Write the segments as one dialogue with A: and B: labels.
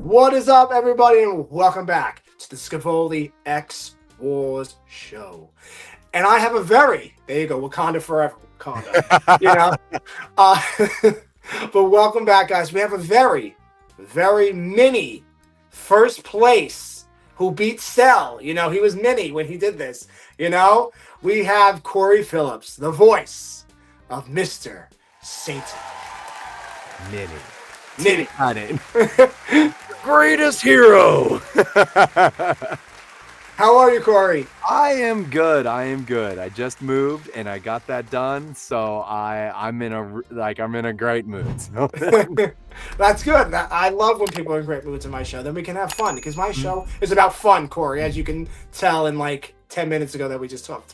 A: What is up, everybody, and welcome back to the Scevoli X Wars show. And I have a there you go, Wakanda forever, Wakanda, you know? Uh, but welcome back, guys. We have a very mini first place who beat Cell. You know, he was mini when he did this, you know? We have Cory Phillips, the voice of Mr. Satan. Mini.
B: Got it. Greatest hero.
A: How are you, Cory?
B: I am good. I just moved and I got that done, so I'm in a great mood. So.
A: That's good. I love when people are in great moods in my show. Then we can have fun because my show is about fun, Cory, as you can tell in like 10 minutes ago that we just talked.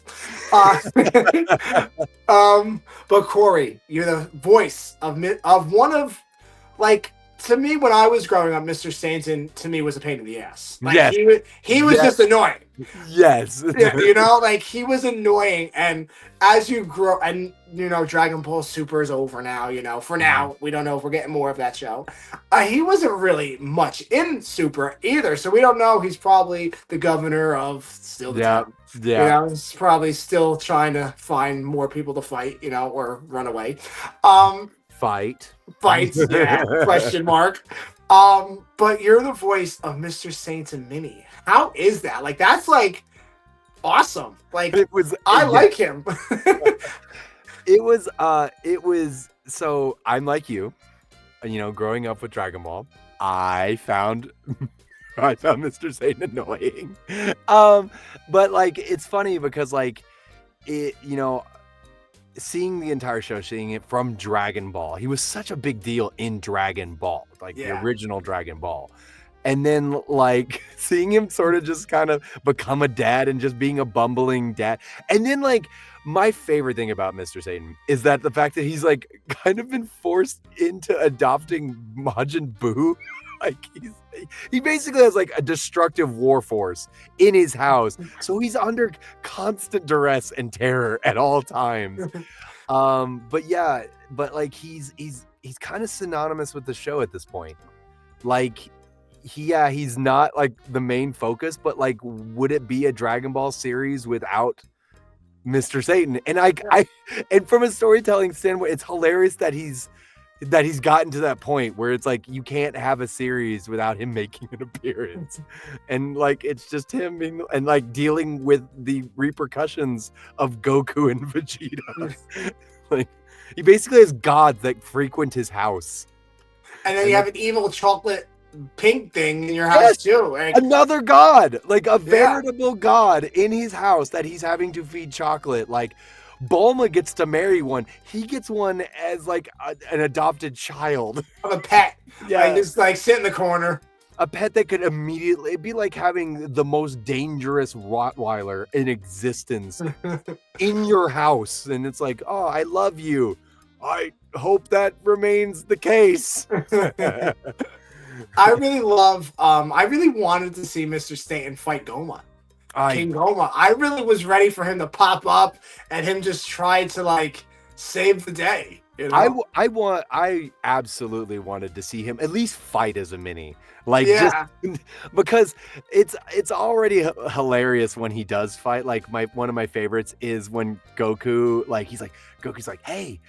A: But Cory, you're the voice of one of, like, to me, when I was growing up, Mr. Satan to me was a pain in the ass. Like,
B: yes.
A: He was just annoying.
B: Yes.
A: Yeah, you know, like, he was annoying. And as you grow, and, you know, Dragon Ball Super is over now, you know. For now, we don't know if we're getting more of that show. He wasn't really much in Super either. So we don't know. He's probably the governor of still the town.
B: Yeah.
A: You know, he's probably still trying to find more people to fight, you know, or run away.
B: Fights,
A: yeah, question mark. But you're the voice of Mr. Satan Mini. How is that? Like, that's like awesome. Like, I like him.
B: It was so I'm like you know, growing up with Dragon Ball, I found Mr. Satan annoying. But like, it's funny because like it, you know, seeing the entire show, seeing it from Dragon Ball, he was such a big deal in Dragon Ball, like the original Dragon Ball. And then like seeing him sort of just kind of become a dad and just being a bumbling dad. And then like my favorite thing about Mr. Satan is that the fact that he's like kind of been forced into adopting Majin Buu. Like he basically has like a destructive war force in his house, so he's under constant duress and terror at all times. But like he's kind of synonymous with the show at this point. Like he's not like the main focus, but like, would it be a Dragon Ball series without Mr. Satan? And and from a storytelling standpoint, it's hilarious that he's gotten to that point where it's like you can't have a series without him making an appearance, and like it's just him being, and like dealing with the repercussions of Goku and Vegeta. Like he basically has gods that frequent his house,
A: and then you have an evil chocolate pink thing in your house too. Like,
B: another god, like a veritable god in his house that he's having to feed chocolate. Like Bulma gets to marry one. He gets one as like an adopted child.
A: Of a pet. Yeah. Like, just like sit in the corner.
B: A pet that could immediately, it'd be like having the most dangerous Rottweiler in existence in your house. And it's like, oh, I love you. I hope that remains the case.
A: I really wanted to see Mr. Satan fight Goma. King Goma. I really was ready for him to pop up and him just try to like save the day. You know?
B: I absolutely wanted to see him at least fight as a mini, like just because it's already hilarious when he does fight. Like one of my favorites is when Goku's like, hey,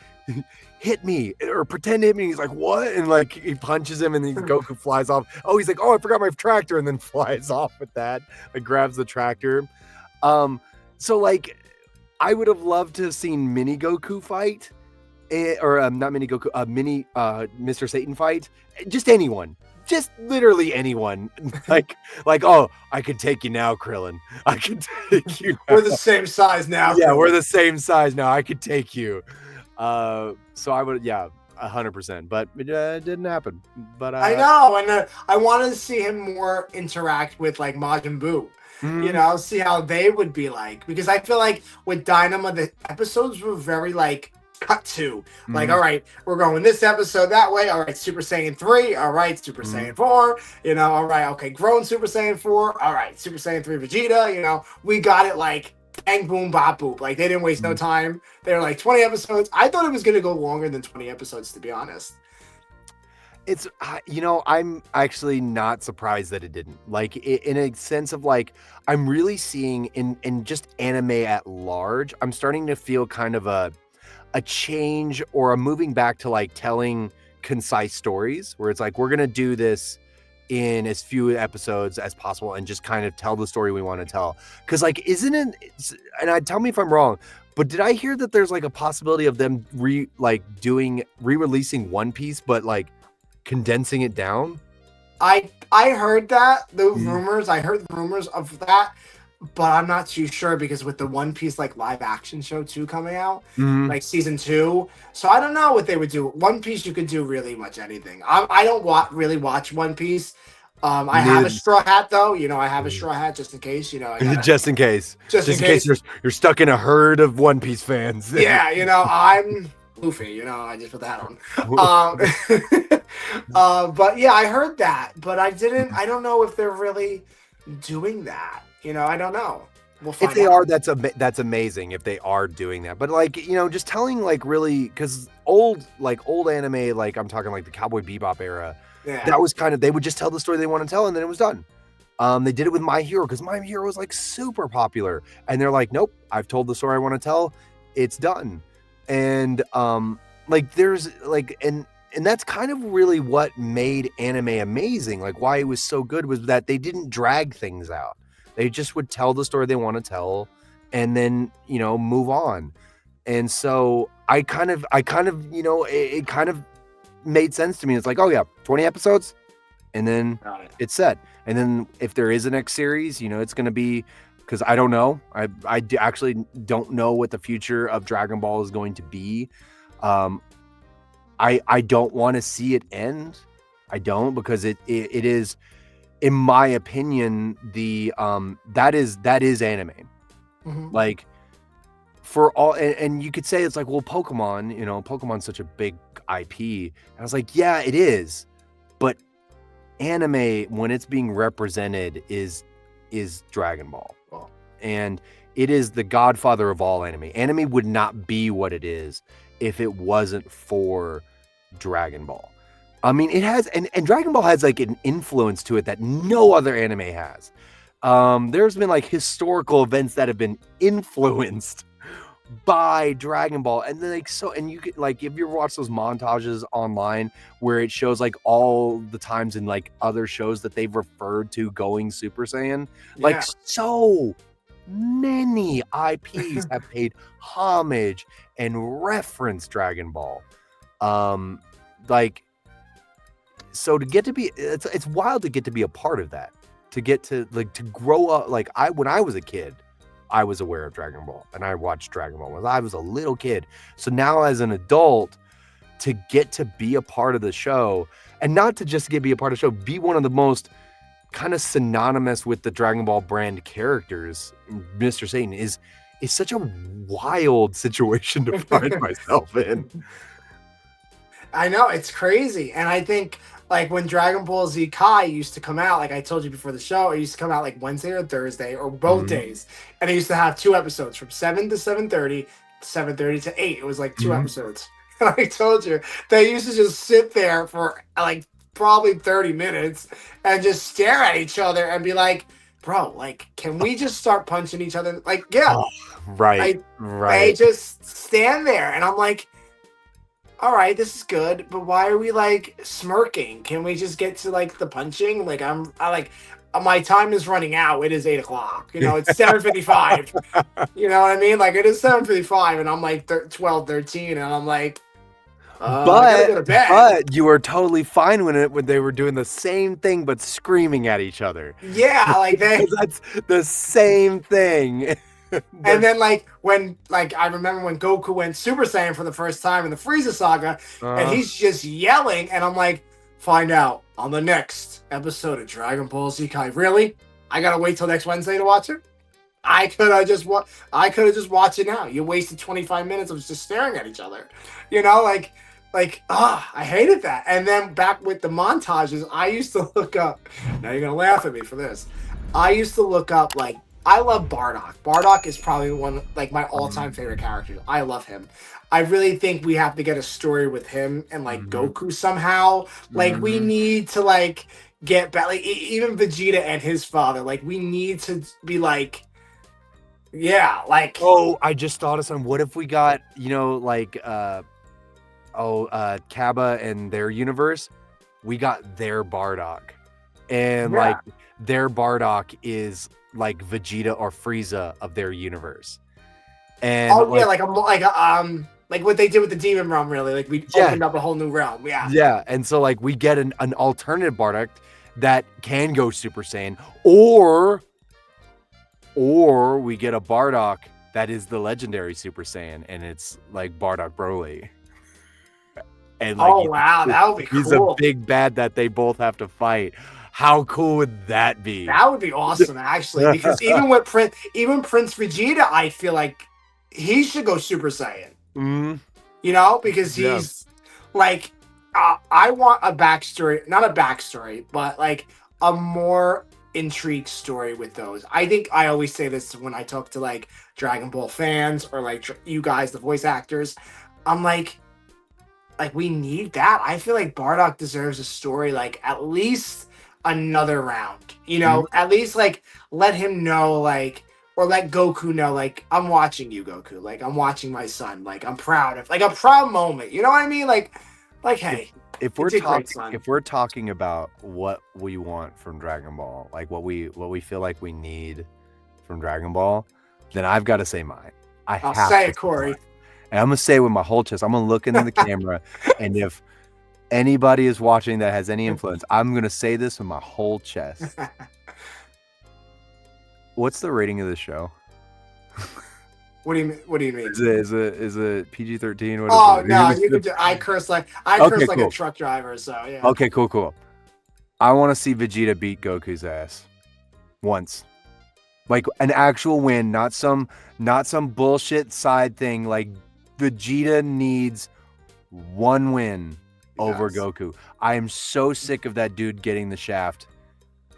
B: hit me or pretend to hit me. He's like, what? And like he punches him and then Goku flies off. Oh, he's like, oh, I forgot my tractor, and then flies off with that. Like grabs the tractor. So like I would have loved to have seen mini Goku fight, or not mini Goku, mini Mr. Satan fight. Just anyone. Just literally anyone. like, oh, I can take you now, Krillin. I can take you now.
A: We're the same size now.
B: Yeah, we're the same size now. I could take you. So I would, 100%, but it didn't happen. But
A: I know, and I wanted to see him more interact with like Majin Buu. You know, see how they would be like, because I feel like with Dynama, the episodes were very like cut to, like, all right, we're going this episode that way. All right, Super Saiyan 3. All right, Super Saiyan 4. You know, all right, okay, grown Super Saiyan 4. All right, Super Saiyan 3 Vegeta. You know, we got it like bang, boom, bop, boop. Like, they didn't waste no time. They were like 20 episodes. I thought it was going to go longer than 20 episodes, to be honest.
B: It's I'm actually not surprised that it didn't. Like in a sense of like I'm really seeing in just anime at large, I'm starting to feel kind of a change or a moving back to like telling concise stories where it's like we're going to do this in as few episodes as possible and just kind of tell the story we want to tell. Cuz like isn't it tell me if I'm wrong, but did I hear that there's like a possibility of them re-releasing One Piece but like condensing it down?
A: I heard that rumors. I heard rumors of that, but I'm not too sure because with the One Piece like live action show 2 coming out, like season 2, so I don't know what they would do. One Piece, you could do really much anything. I don't really watch One Piece. I have a straw hat though. I have a straw hat just in case.
B: Just in case. Just in case you're stuck in a herd of One Piece fans.
A: Yeah, I'm Luffy. I just put that on. But yeah, I heard that, but I don't know if they're really doing that. I don't know. We'll find
B: if they
A: out.
B: are, that's amazing if they are doing that. But like, just telling like really, because old anime, like I'm talking like the Cowboy Bebop era, that was kind of, they would just tell the story they want to tell and then it was done. They did it with My Hero because My Hero was like super popular and they're like, nope, I've told the story I want to tell. It's done. And like there's like, and that's kind of really what made anime amazing. Like why it was so good was that they didn't drag things out. They just would tell the story they want to tell and then, move on. And so it kind of made sense to me. It's like, oh yeah, 20 episodes and then it's set. And then if there is a next series, it's going to be, because I don't know. I actually don't know what the future of Dragon Ball is going to be. I don't want to see it end. I don't, because it is, in my opinion, the that is anime. Like for all, and you could say it's like, well, Pokemon, Pokemon's such a big IP. And I was like, yeah, it is, but anime when it's being represented is Dragon Ball, and it is the godfather of all anime. Anime would not be what it is if it wasn't for Dragon Ball. I mean, it has, and Dragon Ball has like an influence to it that no other anime has. There's been like historical events that have been influenced by Dragon Ball, and then and you could like, if you ever watch those montages online where it shows like all the times in like other shows that they've referred to going Super Saiyan, like so many IPs have paid homage and referenced Dragon Ball. Like, so to get to be, it's wild to get to be a part of that, to get to like, to grow up. Like when I was a kid, I was aware of Dragon Ball and I watched Dragon Ball when I was a little kid. So now as an adult, to get to be a part of the show, and not to just be a part of the show, be one of the most kind of synonymous with the Dragon Ball brand characters, Mr. Satan, is such a wild situation to find myself in.
A: I know, it's crazy. And I think like when Dragon Ball Z Kai used to come out, like I told you before the show, it used to come out like Wednesday or Thursday or both days. And it used to have 2 episodes from 7 to 7:30, 7:30 to 8. It was like 2 episodes. And I told you, they used to just sit there for like probably 30 minutes and just stare at each other and be like, bro, like, can we just start punching each other? Like, yeah.
B: Right.
A: They just stand there and I'm like, all right, this is good, but why are we like smirking? Can we just get to like the punching? Like my time is running out. It is 8 o'clock. It's 7:55. You know what I mean? Like it is 7:55, and I'm like 12, 13, and I'm like, I gotta go to bed.
B: But you were totally fine when they were doing the same thing but screaming at each other.
A: Yeah, like
B: that's the same thing.
A: And then I remember when Goku went Super Saiyan for the first time in the Frieza saga, and he's just yelling, and I'm like, find out on the next episode of Dragon Ball Z Kai. Really? I gotta wait till next Wednesday to watch it? I could have just watched it now. You wasted 25 minutes of just staring at each other. I hated that. And then back with the montages, I used to look up, now you're gonna laugh at me for this. I used to look up like I love Bardock. Bardock is probably one like my all-time favorite characters. I love him. I really think we have to get a story with him and like Goku somehow. Like we need to like get back, like even Vegeta and his father. Like we need to be like, yeah, like.
B: Oh, I just thought of something. What if we got, you know, like Kaba and their universe? We got their Bardock, and like their Bardock is like Vegeta or Frieza of their universe. And
A: like what they did with the Demon Realm, really. Like we opened up a whole new realm. Yeah.
B: Yeah, and so like we get an alternative Bardock that can go Super Saiyan, or we get a Bardock that is the legendary Super Saiyan, and it's like Bardock Broly. And like,
A: wow, that would be cool.
B: He's a big bad that they both have to fight. How cool would that be?
A: That would be awesome, actually. Because even Prince Vegeta, I feel like he should go Super Saiyan. You know, because he's like, I want a backstory, not a backstory, but like a more intrigue story with those. I think I always say this when I talk to like Dragon Ball fans or like you guys, the voice actors. I'm like we need that. I feel like Bardock deserves a story, like at least another round, you know, at least like let him know, like, or let Goku know, like, I'm watching you, Goku, like I'm watching my son, like I'm proud of, like a proud moment, you know what I mean? Like hey,
B: if we're talking about what we want from Dragon Ball, like what we feel like we need from Dragon Ball, then I've got to say mine.
A: I'll say it, Cory.
B: And I'm gonna say it with my whole chest. I'm gonna look into the camera, and if anybody is watching that has any influence, I'm gonna say this with my whole chest. What's the rating of the show?
A: What do you mean?
B: Is it PG-13?
A: Oh no, you could. I curse like a truck driver. So yeah.
B: Okay, cool. I want to see Vegeta beat Goku's ass once, like an actual win, not some bullshit side thing. Like Vegeta needs one win over Goku. I am so sick of that dude getting the shaft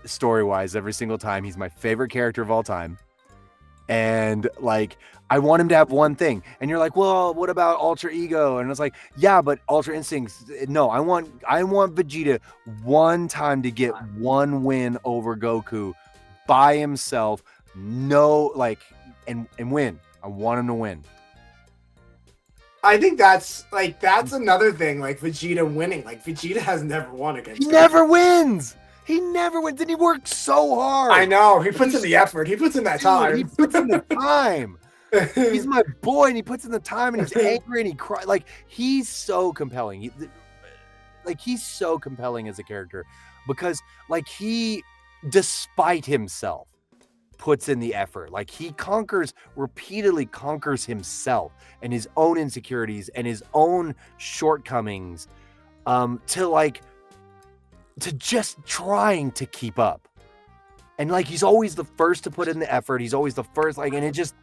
B: story-wise every single time. He's my favorite character of all time. And like I want him to have one thing. And you're like, well, what about Ultra Ego? And it's like, yeah, but Ultra Instincts, no, I want Vegeta one time to get one win over Goku by himself. No, like and win. I want him to win.
A: I think that's another thing, like Vegeta winning. Like Vegeta has never won against
B: He never wins. He never wins. And he works so hard.
A: I know. He puts in the effort. He puts in that time.
B: He puts in the time. He's my boy, and he puts in the time, and he's angry, and he cries. Like, he's so compelling. He's so compelling as a character because, like, he, despite himself, puts in the effort. Like, he repeatedly conquers himself and his own insecurities and his own shortcomings to just trying to keep up. And like he's always the first to put in the effort. He's always the first, like, and it just,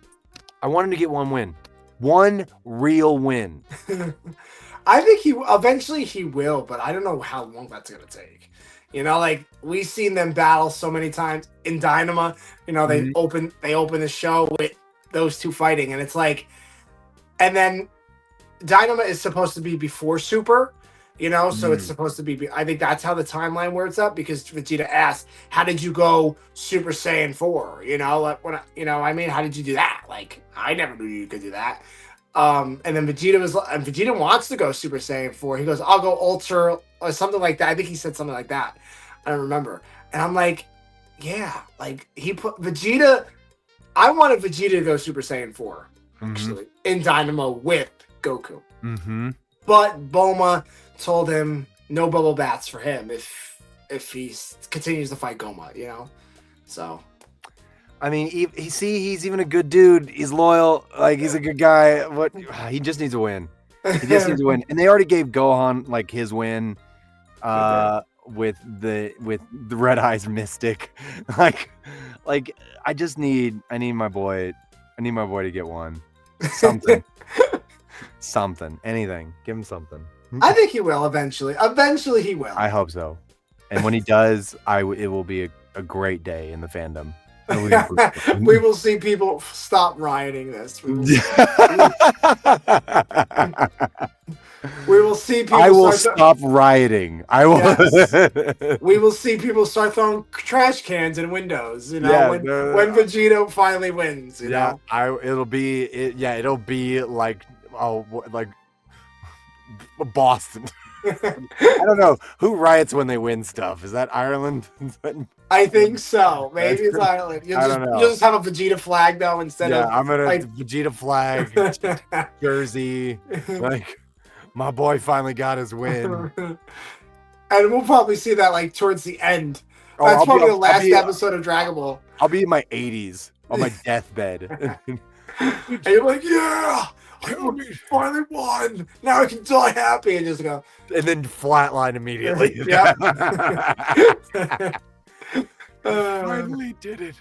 B: I want him to get one win. One real win.
A: I think eventually he will, but I don't know how long that's gonna take. You know, like we've seen them battle so many times in Dynama. You know, they open the show with those two fighting, and it's like, and then Dynama is supposed to be before Super. You know, so it's supposed to be. I think that's how the timeline works up, because Vegeta asked, "How did you go Super Saiyan 4?" You know, like I mean, how did you do that? Like, I never knew you could do that. And then Vegeta wants to go Super Saiyan 4. He goes, "I'll go Ultra," or something like that. I think he said something like that. I don't remember. And I'm like, yeah, like he put Vegeta. I wanted Vegeta to go Super Saiyan 4 actually in Dynamo with Goku. But Bulma told him no bubble baths for him if he continues to fight Goma, you know? So
B: I mean, he's even a good dude. He's loyal. Like, he's a good guy. What? He just needs a win. He just needs a win. And they already gave Gohan like his win with the Red Eyes Mystic. like I need my boy. I need my boy to get one. Something. Something. Anything. Give him something.
A: I think he will eventually. Eventually he will.
B: I hope so. And when he does, it will be a great day in the fandom. Nobody
A: We will see people stop rioting this. We will see people.
B: I will stop rioting. I will.
A: Yes. We will see people start throwing trash cans in windows. You know, when Vegeta finally wins. You know,
B: it'll be like Boston. I don't know who riots when they win stuff. Is that Ireland?
A: I think so. Maybe it's Ireland. You'll just have a Vegeta flag though instead of.
B: I'm gonna Vegeta flag jersey. Like my boy finally got his win.
A: And we'll probably see that like towards the end. That's probably the last episode of Dragon Ball.
B: I'll be in my 80s on my deathbed.
A: And you're like, yeah, I finally won. Now I can die happy and just go.
B: And then flatline immediately.
A: Yeah.
B: Finally did it.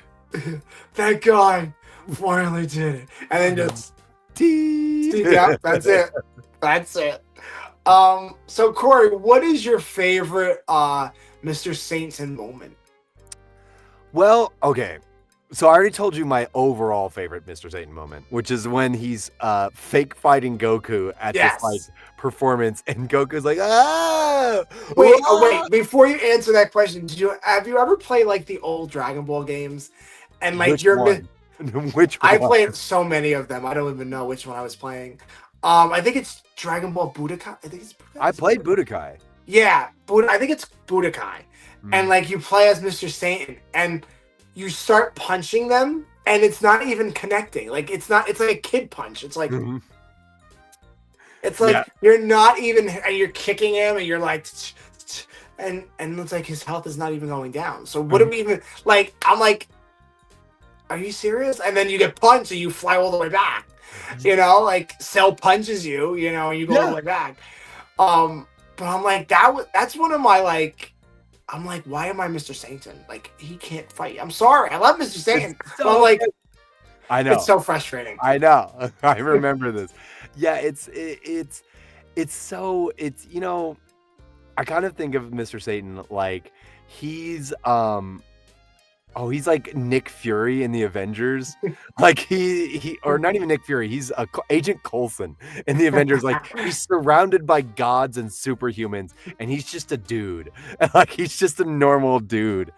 A: Thank God. Finally did it. And then just. Yeah, that's it. That's it. So Cory, what is your favorite Mr. Satan moment?
B: Well, okay. So I already told you my overall favorite Mr. Satan moment, which is when he's fake fighting Goku at this like performance, and Goku's like, ah!
A: Wait, before you answer that question, have you ever played like the old Dragon Ball games? And like
B: which one?
A: I played so many of them. I don't even know which one I was playing. I think it's Dragon Ball Budokai.
B: I played Budokai.
A: Yeah, I think it's Budokai. And like you play as Mr. Satan, and you start punching them, and it's not even connecting. Like it's like a kid punch. It's like you're not even, and you're kicking him, and you're like, and it's like his health is not even going down. So what do we even like? I'm like, are you serious? And then you get punched, and you fly all the way back. You know, like Cell punches you, you know, and you go all the way back. But I'm like, that's one of my like. I'm like, why am I Mr. Satan? Like, he can't fight. I'm sorry. I love Mr. Satan. So I'm like,
B: I know.
A: It's so frustrating.
B: I know. I remember this. Yeah, you know, I kind of think of Mr. Satan like he's he's like Nick Fury in the Avengers. Like he or not even Nick Fury. He's Agent Coulson in the Avengers. Like he's surrounded by gods and superhumans, and he's just a dude. Like he's just a normal dude.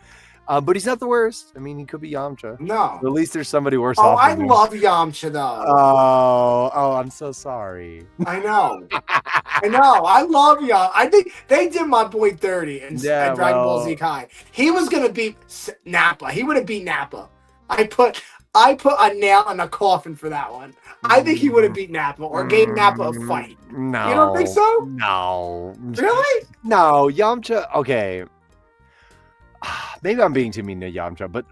B: But he's not the worst. I mean, he could be Yamcha.
A: No.
B: At least there's somebody worse off.
A: I love Yamcha though.
B: Oh, I'm so sorry.
A: I know. I love Yamcha. I think they did my boy dirty in Dragon Ball Z Kai. He was gonna beat Nappa. He would have beat Nappa. I put a nail in a coffin for that one. I think he would have beat Nappa or gave Nappa a fight.
B: No.
A: You don't think so?
B: No.
A: Really?
B: No, Yamcha. Okay. Maybe I'm being too mean to Yamcha, but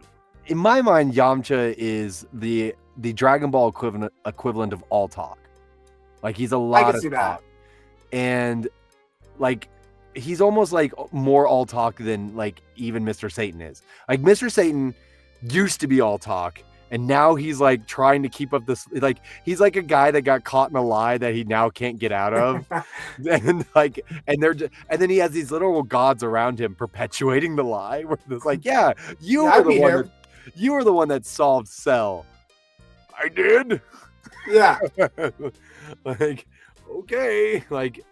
B: in my mind, Yamcha is the Dragon Ball equivalent of all talk. Like he's a lot of talk, and like he's almost like more all talk than like even Mr. Satan is. Like Mr. Satan used to be all talk, and now he's like trying to keep up this. Like he's like a guy that got caught in a lie that he now can't get out of, and then he has these little gods around him perpetuating the lie. Where it's like, yeah, you were the one that solved Cell. I did.
A: Yeah.
B: Like, okay, like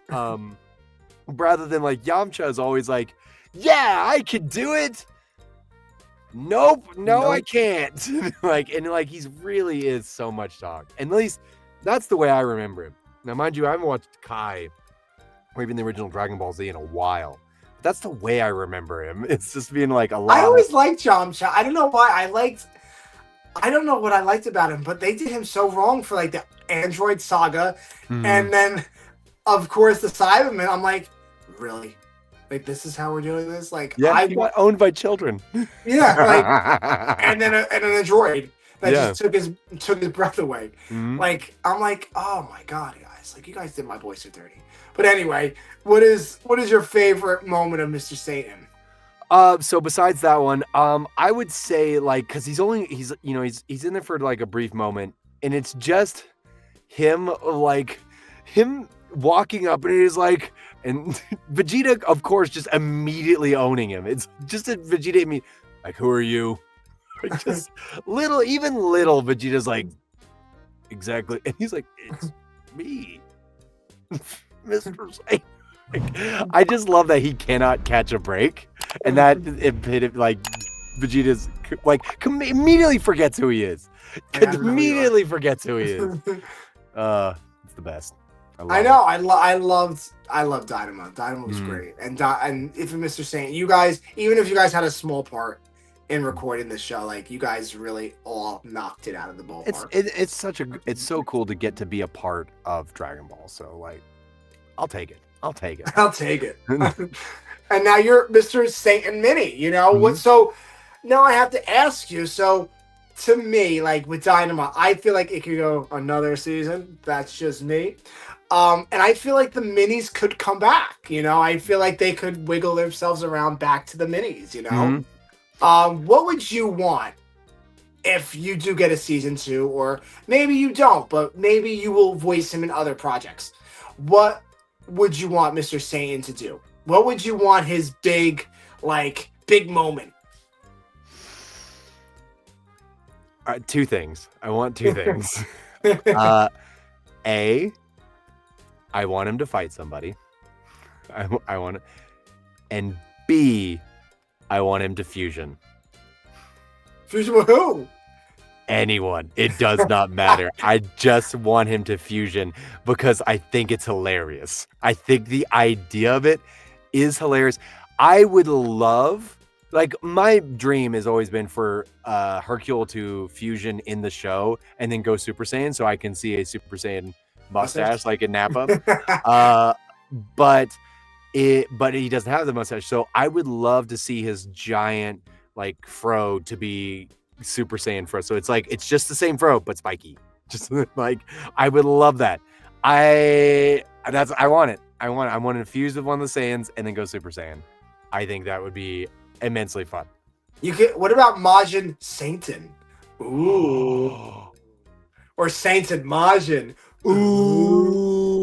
B: rather than like Yamcha is always like, yeah, I can do it. Nope, I can't. Like, and like he's really is so much talk. And at least that's the way I remember him. Now, mind you, I haven't watched Kai or even the original Dragon Ball Z in a while. But that's the way I remember him. It's just being like a lot.
A: I always liked Yamcha. I don't know why. I don't know what I liked about him, but they did him so wrong for like the Android saga, and then of course the Cybermen. I'm like, really? Like this is how we're doing this? Like,
B: yeah, he got owned by children.
A: Yeah, like, and then an android that just took his breath away. Like, I'm like, oh my god, guys! Like, you guys did my boy so dirty. But anyway, what is your favorite moment of Mr. Satan?
B: So besides that one, I would say like because he's in there for like a brief moment, and it's just him walking up, and he's like. And Vegeta, of course, just immediately owning him. It's just a Vegeta, like, who are you? Like, just even little Vegeta's like, exactly. And he's like, it's me, Mr. Satan. Like, I just love that he cannot catch a break. And that it like Vegeta's like immediately forgets who he is. Immediately forgets who he is. It's the best.
A: I know. I loved Dynamo. Dynamo was great. And even Mr. Saint, you guys, even if you guys had a small part in recording this show, like you guys really all knocked it out of the ballpark.
B: It's so cool to get to be a part of Dragon Ball. So like, I'll take it.
A: I'll take it. And now you're Mr. Saint and Mini. You know what? So now I have to ask you. So to me, like with Dynamo, I feel like it could go another season. That's just me. And I feel like the minis could come back. You know, I feel like they could wiggle themselves around back to the minis. You know, what would you want if you do get a season 2, or maybe you don't, but maybe you will voice him in other projects? What would you want Mr. Satan to do? What would you want his big moment?
B: Two things. I want two things. A, I want him to fight somebody. I want it. And B, I want him to fusion.
A: Fusion with who?
B: Anyone. It does not matter. I just want him to fusion because I think it's hilarious. I think the idea of it is hilarious. I would love, like, my dream has always been for Hercule to fusion in the show and then go Super Saiyan so I can see a Super Saiyan mustache like in Nappa. But he doesn't have the mustache. So I would love to see his giant like fro to be Super Saiyan fro. So it's just the same fro but spiky. Just like, I would love that. I want it. I want to fuse with one of the Saiyans and then go Super Saiyan. I think that would be immensely fun. What
A: about Majin Satan? Ooh. Or Sainted Majin.
B: Ooh,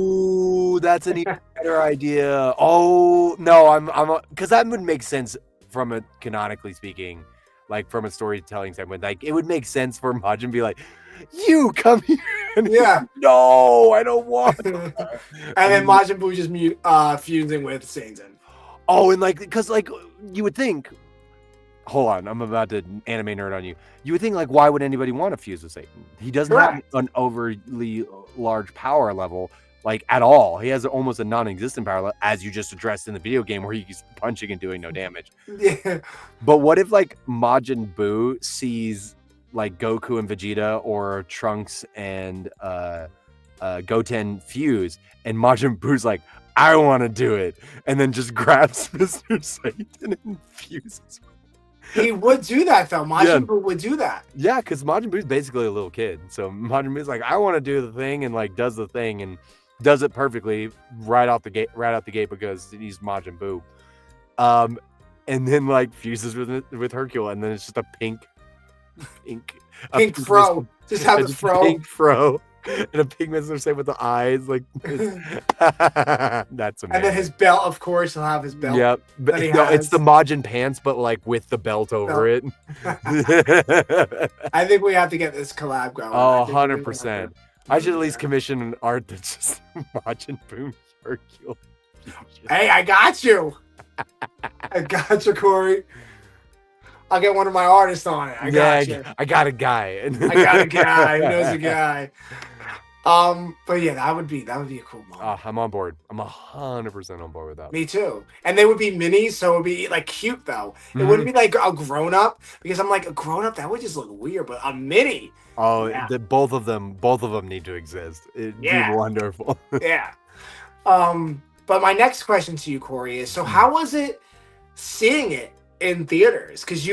B: that's an even better idea. Oh no, because that would make sense from a canonically speaking, like from a storytelling standpoint. Like it would make sense for Majin to be like, "You come here." And no, I don't want.
A: And then Majin Buu just fusing with Satan.
B: Oh, and like, because like you would think. Hold on, I'm about to anime nerd on you. You would think, like, why would anybody want to fuse with Satan? He doesn't have an overly large power level, like, at all. He has almost a non-existent power level, as you just addressed in the video game, where he's punching and doing no damage.
A: Yeah.
B: But what if, like, Majin Buu sees, like, Goku and Vegeta, or Trunks and Goten fuse, and Majin Buu's like, I want to do it, and then just grabs Mr. Satan and fuses.
A: He would do that, though. Majin Buu would do that.
B: Yeah, because Majin Buu's basically a little kid. So Majin Buu's like, I want to do the thing, and like does the thing and does it perfectly right out the gate because he's Majin Buu. And then like fuses with Hercule, and then it's just a pink
A: fro. Just have his fro.
B: Pink fro. And a pink Mr. Satan with the eyes, like that's amazing.
A: And then his belt, of course, he'll have his belt.
B: Yep, but no, it's the Majin pants, but like with the belt over it.
A: I think we have to get this collab going.
B: Oh, 100%. I should at least commission an art that's just Majin Buu Hercule.
A: Hey, I got you. I got you, Cory. I'll get one of my artists on it. I got a guy.
B: I got a guy
A: who knows a guy. But yeah, that would be a cool moment.
B: I'm on board. I'm 100% on board with that.
A: Me too. And they would be minis, so it would be like cute though. It wouldn't be like a grown up, because I'm like, a grown up that would just look weird, but a mini.
B: Oh, both of them need to exist. It'd be wonderful.
A: Yeah. But my next question to you, Cory, is: so how was it seeing it in theaters? Because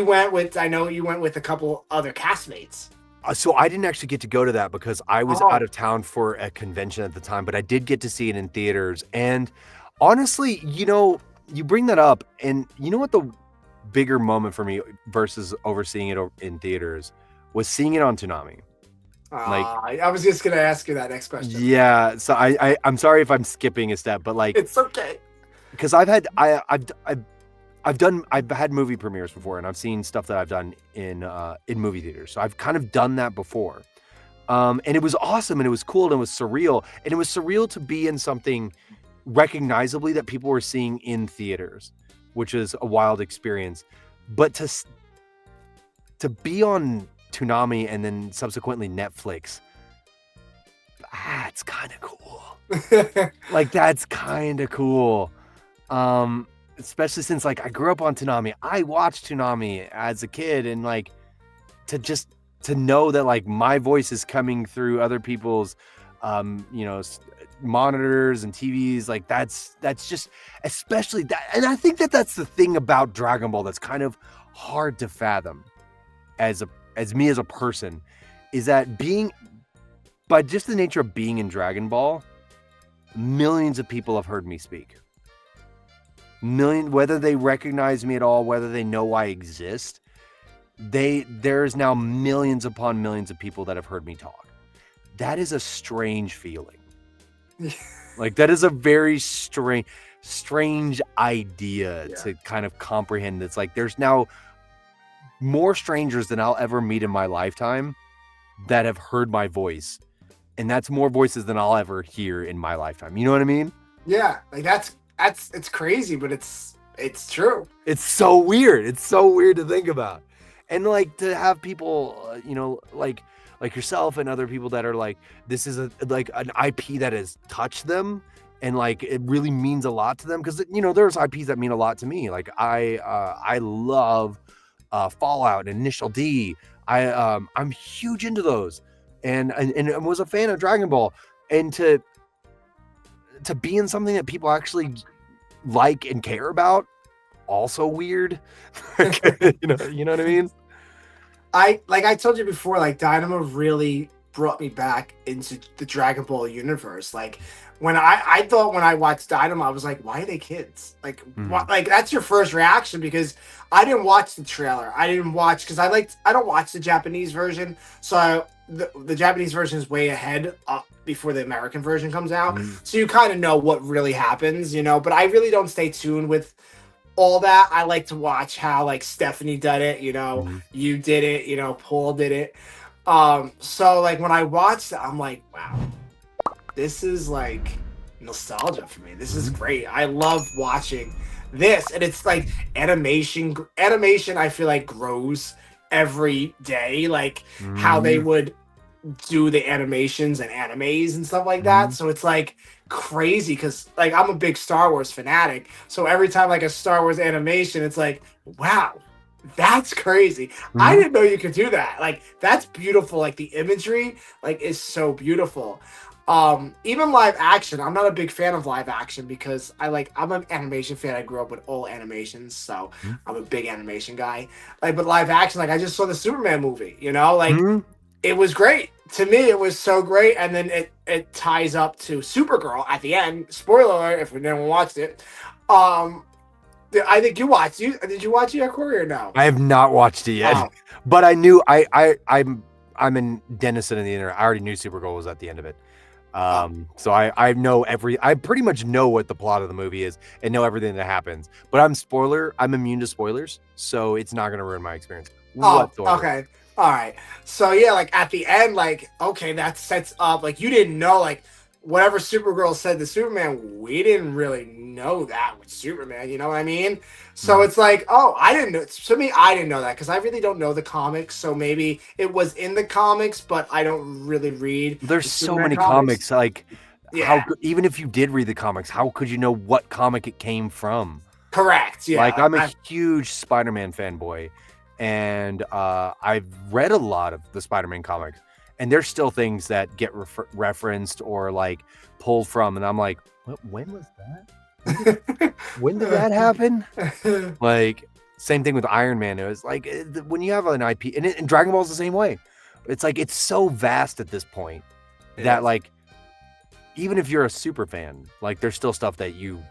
A: I know you went with a couple other castmates.
B: So I didn't actually get to go to that because I was out of town for a convention at the time, but I did get to see it in theaters. And honestly, you bring that up, and you know what the bigger moment for me versus overseeing it in theaters was seeing it on Toonami.
A: I was just gonna ask you that next question.
B: Yeah, so I'm sorry if I'm skipping a step, but like
A: it's okay.
B: Because I've I've had movie premieres before, and I've seen stuff that I've done in movie theaters. So I've kind of done that before. And it was awesome, and it was cool, and it was surreal. And it was surreal to be in something recognizably that people were seeing in theaters, which is a wild experience. But to be on Toonami and then subsequently Netflix, that's kind of cool. Like, that's kind of cool. Especially since, like, I grew up on Toonami. I watched Toonami as a kid, and like to know that like my voice is coming through other people's monitors and TVs, like that's just, especially that. And I think that's the thing about Dragon Ball that's kind of hard to fathom as me as a person, is that by just the nature of being in Dragon Ball, millions of people have heard me speak. Whether they recognize me at all, whether they know I exist, there's now millions upon millions of people that have heard me talk. That is a strange feeling. Like, that is a very strange idea to kind of comprehend. It's like there's now more strangers than I'll ever meet in my lifetime that have heard my voice, and that's more voices than I'll ever hear in my lifetime. You know what I mean? Yeah, like it's crazy, but it's true. It's so weird. It's so weird to think about. And like to have people, like yourself and other people that are like, this is an IP that has touched them, and like it really means a lot to them, because there's IPs that mean a lot to me. Like I love Fallout and Initial D. I'm huge into those, and was a fan of Dragon Ball, and to be in something that people actually like and care about, also weird. you know what I mean? I told you before, like Dynamo really brought me back into the Dragon Ball universe. Like when I thought when I watched Dynamo, I was like, why are they kids? Like, like that's your first reaction, because I didn't watch the trailer. I didn't watch, because I don't watch the Japanese version. So the Japanese version is way ahead before the American version comes out. So you kind of know what really happens, but I really don't stay tuned with all that. I like to watch how like Stephanie did it, you did it, Paul did it. So like when I watched it, I'm like, wow, this is like nostalgia for me. This is great. I love watching this. And it's like animation I feel like grows every day, like how they would do the animations and animes and stuff like that. So it's like crazy, because like I'm a big Star Wars fanatic, so every time like a Star Wars animation, it's like, wow, that's crazy. I didn't know you could do that. Like, that's beautiful. Like the imagery like is so beautiful. Even live action, I'm not a big fan of live action, because I'm an animation fan. I grew up with all animations, so I'm a big animation guy. Like, but live action, like I just saw the Superman movie, it was great. To me, it was so great. And then it ties up to Supergirl at the end. Spoiler alert, if anyone watched it. I think you watched it. Did you watch it yet, Cory, or no? I have not watched it yet. But I knew I'm in Denizen in the internet. I already knew Supergirl was at the end of it. So I know I pretty much know what the plot of the movie is and know everything that happens. But I'm immune to spoilers, so it's not gonna ruin my experience whatsoever. Okay. All right. So yeah, like at the end, like, okay, that sets up, like, you didn't know, like, whatever Supergirl said to Superman, we didn't really know that with Superman, you know what I mean? So it's like, oh, I didn't know. To me, I didn't know that, because I really don't know the comics. So maybe it was in the comics, but I don't really read. There's so many comics. Like, even if you did read the comics, how could you know what comic it came from? Correct. Yeah. Like, I'm a huge Spider-Man fanboy. And I've read a lot of the Spider-Man comics, and there's still things that get referenced or like pulled from, and I'm like, when was that? When did that happen? Like, same thing with Iron Man. It was like, when you have an IP, and Dragon Ball's the same way. It's like, it's so vast at this point that like, even if you're a super fan, like there's still stuff that you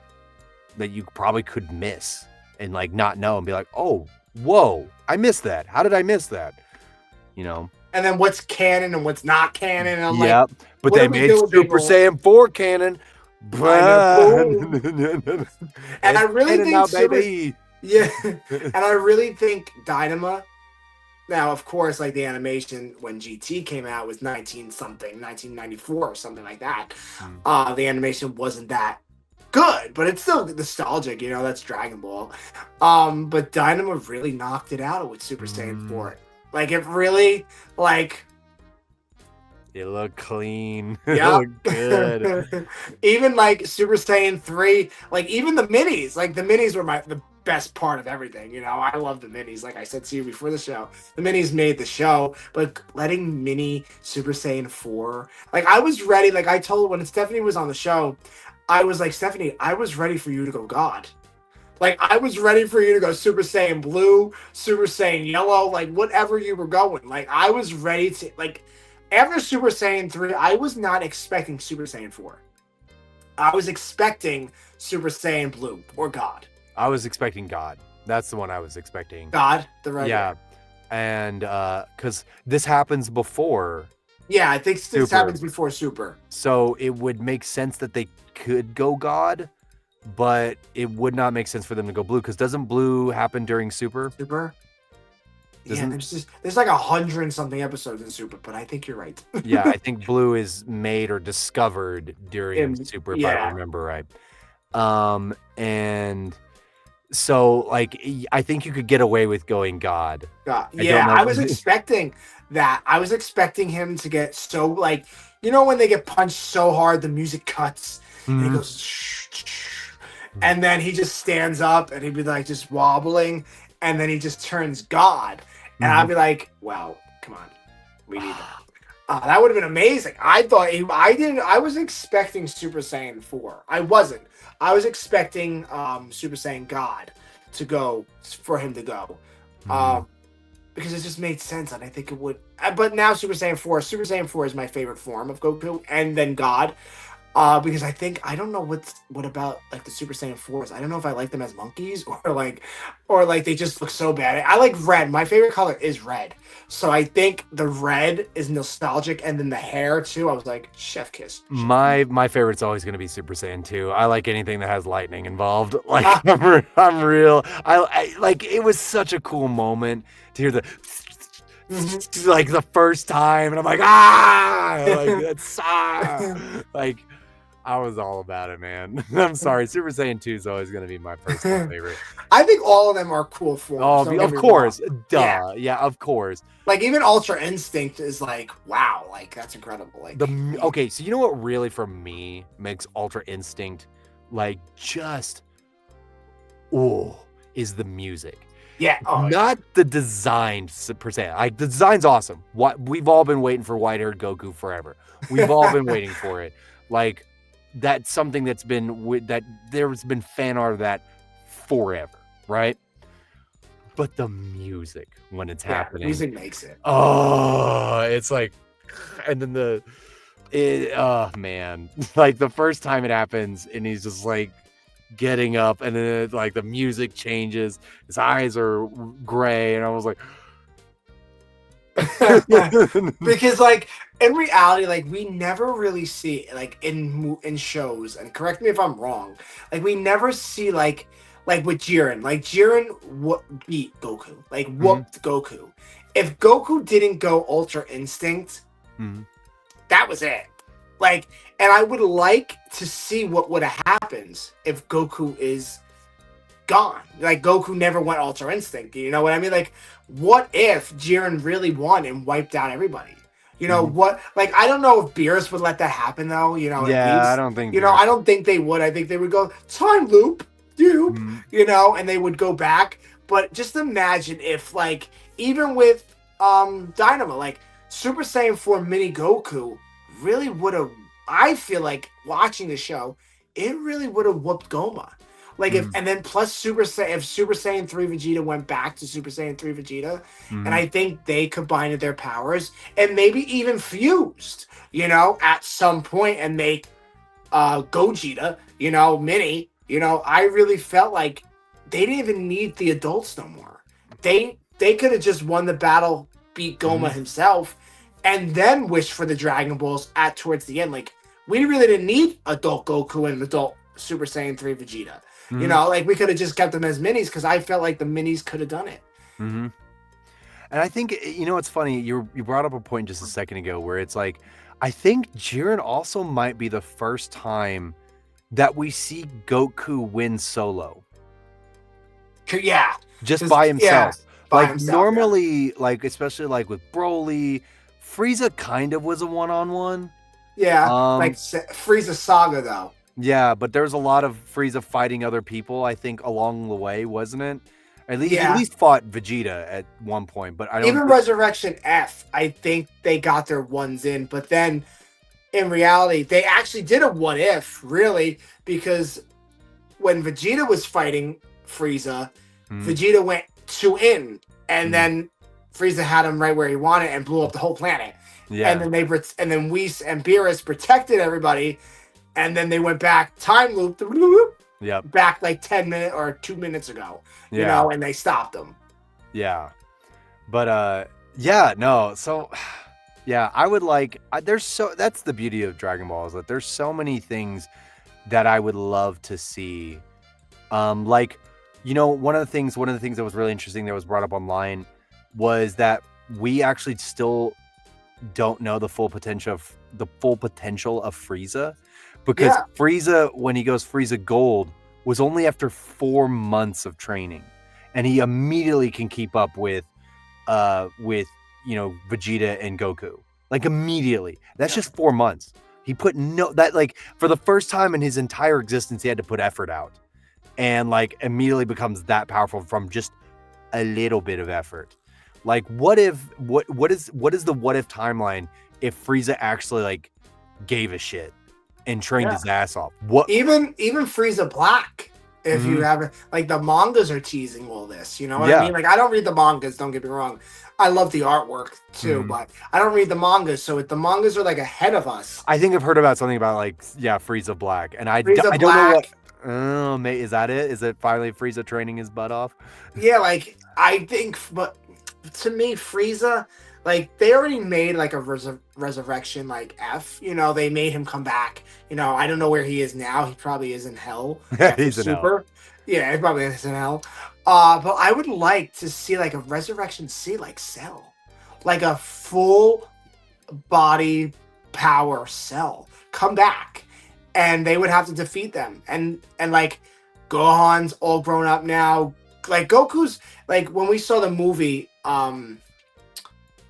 B: probably could miss and like not know and be like, oh, whoa, I missed that. How did I miss that? And then what's canon and what's not canon. And I'm like, but they made Super Saiyan 4 canon. And I really think
A: Yeah, and I really think Dynama. Now, of course, like the animation when GT came out was 1994 or something like that.
B: Mm.
A: The animation wasn't that good, but it's still nostalgic. That's Dragon Ball. But Dynamo really knocked it out with Super Saiyan 4. Like it really, like.
B: It looked clean.
A: Yeah.
B: It looked good.
A: Even like Super Saiyan 3, like even the minis, like the minis were the best part of everything. I love the minis. Like I said to you before the show, the minis made the show, but letting mini Super Saiyan 4, like I was ready. Like I told when Stephanie was on the show, I was like, Stephanie, I was ready for you to go God. Like I was ready for you to go Super Saiyan Blue, Super Saiyan Yellow, like whatever you were going. Like I was ready to like. After Super Saiyan 3, I was not expecting Super Saiyan 4. I was expecting Super Saiyan Blue or God.
B: I was expecting God. That's the one I was expecting.
A: God, the right.
B: Yeah, and because this happens before.
A: Yeah, I think this happens before Super.
B: So it would make sense that they could go God, but it would not make sense for them to go Blue because doesn't Blue happen during Super?
A: Super. Yeah, there's like 100-something episodes in Super, but I think you're right.
B: Yeah, I think Blue is made or discovered during Super, if I remember right. And so like I think you could get away with going God.
A: I was expecting that. I was expecting him to get so like when they get punched so hard, the music cuts and he goes, and then he just stands up and he'd be like just wobbling, and then he just turns God. And I'd be like, well, come on. We need that. That would have been amazing. I was expecting Super Saiyan 4. I wasn't. I was expecting Super Saiyan God to go, for him to go. Because it just made sense, and I think it would. But now Super Saiyan 4 is my favorite form of Goku, and then God. Because I don't know what about like the Super Saiyan 4s. I don't know if I like them as monkeys or like they just look so bad. I like red. My favorite color is red. So I think the red is nostalgic, and then the hair too. I was like, chef kiss.
B: My favorite's always going to be Super Saiyan 2. I like anything that has lightning involved. Like I'm real. I like it was such a cool moment to hear the like the first time, and I'm like like that's like I was all about it, man. I'm sorry. Super Saiyan 2 is always going to be my personal favorite.
A: I think all of them are cool forms.
B: Oh, of course. Duh. Yeah, of course.
A: Like, even Ultra Instinct is like, wow. Like, that's incredible. Like,
B: okay, so you know what really, for me, makes Ultra Instinct, like, just, is the music.
A: Yeah.
B: Not the design, per se. Like, the design's awesome. We've all been waiting for white-haired Goku forever. We've all been waiting for it. Like, that's something that's been that there's been fan art of that forever, right? But the music when it's happening,
A: music makes it.
B: Oh, it's like, and then man, like the first time it happens, and he's just like getting up, and then like the music changes, his eyes are gray, and I was like.
A: Because like in reality, like we never really see like in shows, and correct me if I'm wrong, like we never see like with Jiren, like Jiren beat Goku, like whooped Goku. If Goku didn't go Ultra Instinct, that was it. Like, and I would like to see what would have happened if Goku is gone. Like Goku never went Ultra Instinct. You know what I mean? Like, what if Jiren really won and wiped out everybody? You know what? Like, I don't know if Beerus would let that happen though. You know?
B: Yeah, I don't think.
A: I don't think they would. I think they would go time loop, you know, and they would go back. But just imagine if, like, even with Dynamo, like Super Saiyan 4 Mini Goku really would have. I feel like watching the show, it really would have whooped Goma. Like if and then plus if Super Saiyan 3 Vegeta went back to Super Saiyan 3 Vegeta, and I think they combined their powers and maybe even fused, you know, at some point and make Gogeta, you know, Mini, you know, I really felt like they didn't even need the adults no more. They could have just won the battle, beat Goma himself, and then wish for the Dragon Balls towards the end. Like, we really didn't need adult Goku and adult Super Saiyan 3 Vegeta.
B: Mhm.
A: You know, like we could have just kept them as minis because I felt like the minis could have done it.
B: Mm-hmm. And I think, you know, it's funny. You brought up a point just a second ago where it's like, I think Jiren also might be the first time that we see Goku win solo.
A: Yeah.
B: Just by himself.
A: Yeah, by
B: like
A: himself,
B: normally, like especially like with Broly, Frieza kind of was a one-on-one.
A: Yeah, like Frieza Saga though.
B: Yeah, but there's a lot of Frieza fighting other people, I think, along the way, wasn't it? He at least fought Vegeta at one point, but I don't
A: even Resurrection F, I think they got their ones in, but then in reality, they actually did a what if, really, because when Vegeta was fighting Frieza, Vegeta went 2 in, and then Frieza had him right where he wanted and blew up the whole planet. Yeah. And then Whis and Beerus protected everybody, and then they went back, time looped, back like 10 minutes or 2 minutes ago, you know, and they stopped them.
B: Yeah. But, yeah, no. So, yeah, I would like, that's the beauty of Dragon Ball is that there's so many things that I would love to see. Like, you know, one of the things that was really interesting that was brought up online was that we actually still don't know the full potential of Frieza, because Frieza, when he goes Frieza Gold, was only after 4 months of training, and he immediately can keep up with you know, Vegeta and Goku, like immediately. That's just 4 months. He put like for the first time in his entire existence, he had to put effort out, and like immediately becomes that powerful from just a little bit of effort. Like, what is the what if timeline if Frieza actually like gave a shit and trained his ass off? What
A: even Frieza Black, if you haven't, like, the mangas are teasing all this, you know what I mean? Like, I don't read the mangas, don't get me wrong. I love the artwork too, but I don't read the mangas, so the mangas are like ahead of us.
B: I think I've heard about something about like Frieza Black, and I don't know what. Oh, mate, is that it? Is it finally Frieza training his butt off?
A: Yeah, like I think, but to me, Frieza, like they already made like a resurrection like F. You know, they made him come back. You know, I don't know where he is now. He probably is in hell.
B: He's in hell.
A: Yeah, he probably is in hell. But I would like to see like a resurrection C like Cell, like a full body power Cell come back, and they would have to defeat them. And like Gohan's all grown up now. Like Goku's, like when we saw the movie, the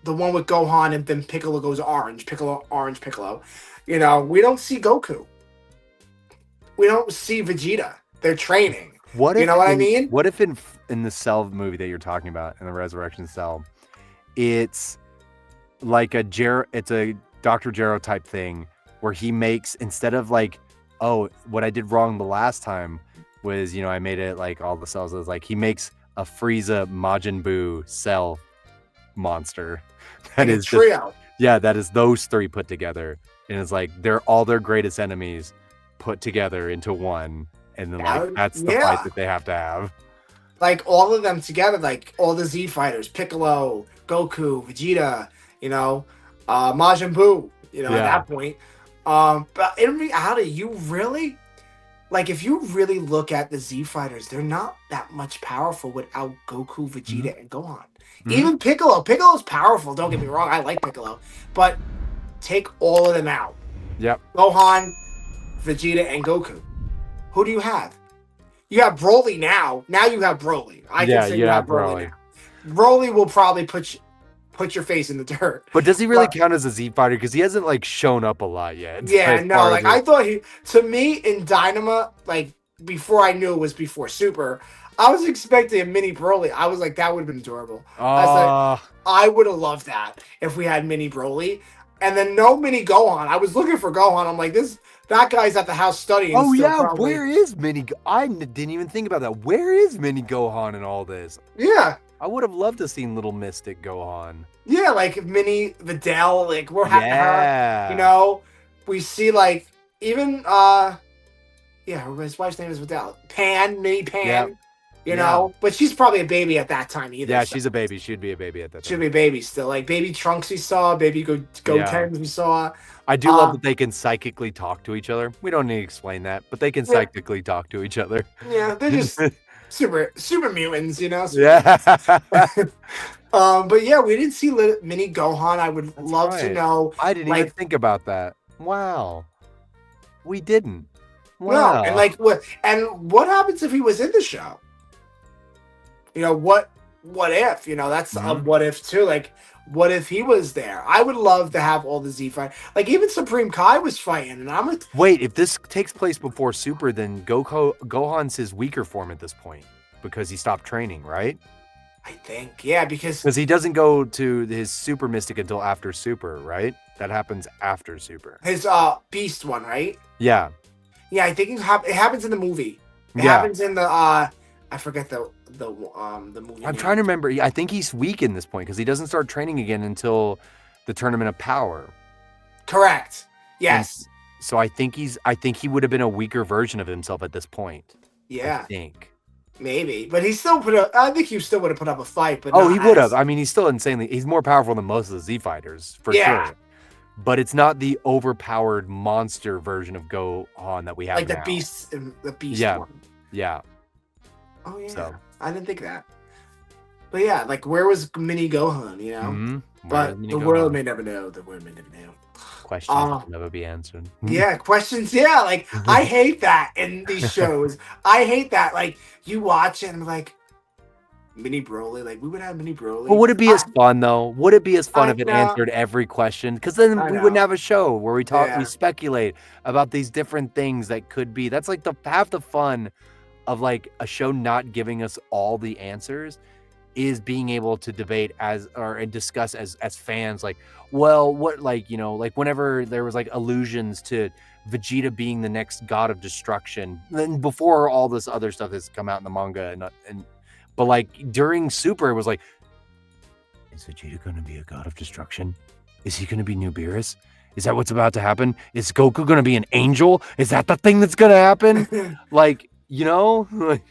A: one with Gohan and then Piccolo goes orange, Piccolo. You know, we don't see Goku. We don't see Vegeta. They're training.
B: What if,
A: you know what I mean?
B: What if in the Cell movie that you're talking about, in the Resurrection Cell, it's like it's a Dr. Gero type thing where he makes, instead of like, oh, what I did wrong the last time was, you know, I made it like all the cells, is like he makes a Frieza Majin Buu Cell monster that is
A: trio.
B: That is those three put together, and it's like they're all their greatest enemies put together into one, and then like that's the fight that they have to have.
A: Like all of them together, like all the Z fighters, Piccolo, Goku, Vegeta, you know, Majin Buu, you know, at that point. But in reality, you really, like, if you really look at the Z fighters, they're not that much powerful without Goku, Vegeta, and Gohan. Even Piccolo. Piccolo's powerful, don't get me wrong. I like Piccolo. But take all of them out.
B: Yep.
A: Gohan, Vegeta, and Goku. Who do you have? You have Broly now. Now you have Broly. I can say you have Broly now. Broly will probably put your face in the dirt.
B: But does he really count as a Z fighter? Because he hasn't like shown up a lot yet.
A: Yeah, no. Like I thought to me in Dynama, like before I knew it was before Super, I was expecting a mini Broly. I was like, that would have been adorable. I would have loved that if we had mini Broly, and then no mini Gohan. I was looking for Gohan. I'm like, that guy's at the house studying.
B: Oh yeah, where is mini? I didn't even think about that. Where is mini Gohan in all this?
A: Yeah.
B: I would have loved to see little Mystic Gohan.
A: Yeah, like mini Videl, like we're having her. You know, we see like even his wife's name is Videl. Mini Pan. you know. But she's probably a baby at that time either.
B: Yeah,
A: so.
B: she's a baby. She'd be a baby at that time.
A: She'd be a baby still. Like baby Trunks we saw, baby Gotenks we saw.
B: I do love that they can psychically talk to each other. We don't need to explain that, but they can psychically talk to each other.
A: Yeah, they're just super mutants, you know.
B: Yeah.
A: But yeah, we didn't see Mini Gohan. I would love to know.
B: I didn't even think about that. Wow. We didn't. Wow.
A: No, and like what happens if he was in the show? You know, what if, you know, that's a what if too. Like, what if he was there? I would love to have all the Z fight. Like even Supreme Kai was fighting, and I'm like,
B: wait, if this takes place before Super, then Gohan's his weaker form at this point because he stopped training, right?
A: I think, yeah, because
B: he doesn't go to his Super Mystic until after Super, right? That happens after Super.
A: His Beast one, right?
B: Yeah.
A: Yeah, I think it happens in the movie. It happens in the I forget the movie.
B: I'm trying to remember. I think he's weak in this point because he doesn't start training again until the Tournament of Power.
A: Correct. Yes.
B: And so I think he would have been a weaker version of himself at this point.
A: Yeah.
B: I think.
A: Maybe, but he still I think he still would have put up a fight. But
B: he would have. I mean, he's still insanely. He's more powerful than most of the Z fighters for sure. But it's not the overpowered monster version of Gohan that we have
A: like
B: now.
A: the Beast one.
B: Yeah.
A: Oh yeah.
B: So.
A: I didn't think of that. But yeah, like where was Mini Gohan? You know. But the world may never know. The world may never know.
B: Questions will never be answered.
A: Yeah, questions. Yeah, like I hate that in these shows. I hate that. Like you watch it and like Mini Broly. Like we would have Mini Broly.
B: Well, would it be as fun though? Would it be as fun if it answered every question? Because then we wouldn't have a show where we talk, we speculate about these different things that could be. That's like half the fun of like a show not giving us all the answers. Is being able to debate and discuss as fans, like, well, what, like, you know, like whenever there was like allusions to Vegeta being the next god of destruction, then before all this other stuff has come out in the manga, but like during Super, it was like, is Vegeta going to be a god of destruction? Is he going to be New Beerus? Is that what's about to happen? Is Goku going to be an angel? Is that the thing that's going to happen? Like, you know, like.